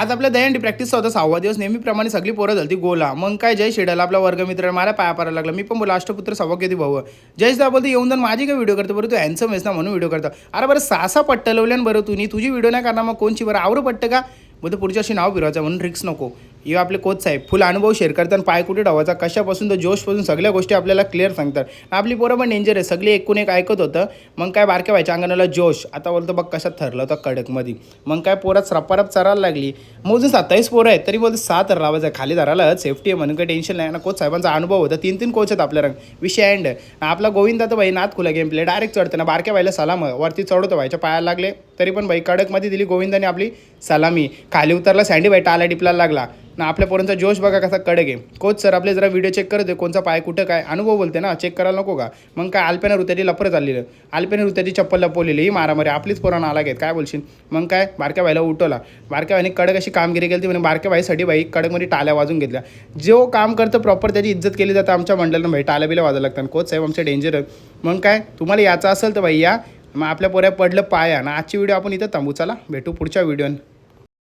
आज आपल्या दहीहंडी प्रॅक्टिसचा होता 6वा दिवस. नेहमीप्रमाणे सगळी पोरं झाली गोला. मग काय जय शेडाला आपला वर्गमित्र मला पाया पडायला लागला. मी पण बोला अष्टपुत्र सौभाग्यवती भाऊ. जयेशदा बोलतो येऊन जाऊन माझी काय व्हिडिओ करतो बरं, तू हॅन्सम आहेस ना म्हणून व्हिडिओ करतो. अरे बरं 6 पट्टलवल्यान बरं तुम्ही तुझी व्हिडिओ नाही करणार मग कोणची बरं आवरं पट्ट का बोलतो पुढच्या वर्षी नाव फिरवायचं म्हणून रिक्स नको. हे आपले कोच साहेब फुल अनुभव शेअर करतात. पाय कुठे ठेवायचा कशापासून तर जोशपासून सगळ्या गोष्टी आपल्याला क्लिअर सांगतात. आपली पोरं पण डेंजर आहे. सगळे एकूण एक ऐकत होतं. मग काय बारक्या व्हायच्या अंगणाला जोश. आता बोलतो बघ कशात ठरलं होतं कडकमध्ये. मग काय पोरात रपारप चरायला लागली. मोजून 27 पोरं आहेत तरी बोलतो 6 तर लावायचं खाली धरायला सेफ्टी आहे म्हणून काही टेन्शन नाही ना. कोच साहेबांचा अनुभव होता. 3 कोच आहेत आपल्या रंग विषय एंड. आपला गोविंदा तर भाई नाथ खुला गेम प्ले डायरेक्ट चढतं ना. बारक्या व्हायला सलाम वरती चढवतो व्हायच्या पायाला लागले तरी पण भाई कडकमध्ये दिली गोविंदाने आपली सलामी. खाली उतरला सँडी भाई टाला डिपलाला लागला ना. आपल्या पोरांचा जोश बघा कसा कडक आहे. कोच सर आपले जरा व्हिडिओ चेक करत कोणचा पाय कुठं काय अनुभव बोलते ना. चेक करायला नको का. मग काय अल्पेना रुत्याची लफरं चाललेलं. अल्पेना रुत्याची चप्पल लपवलेली ही मारामारी आपलीच पोरांना आला घेत काय बोलशील. मग काय बारक्या भाईला उठवला. बारक्या भाईने कडक अशी कामगिरी केली म्हणे. बारक्या भाईसाठी भाई कडकमध्ये टाल्या वाजून घेतल्या. जो काम करतं प्रॉपर त्याची इज्जत केली जातं. आमच्या मंडळानं भाई टाल्या बिल्या वाजायला लागतात. कोच साहेब आमचे डेंजर. मग काय तुम्हाला याचं असेल तर भाई या. मग आपल्या पोऱ्या पडलं पाया ना. आजची व्हिडिओ आपण इथं थांबू. चला भेटू पुढच्या व्हिडिओन.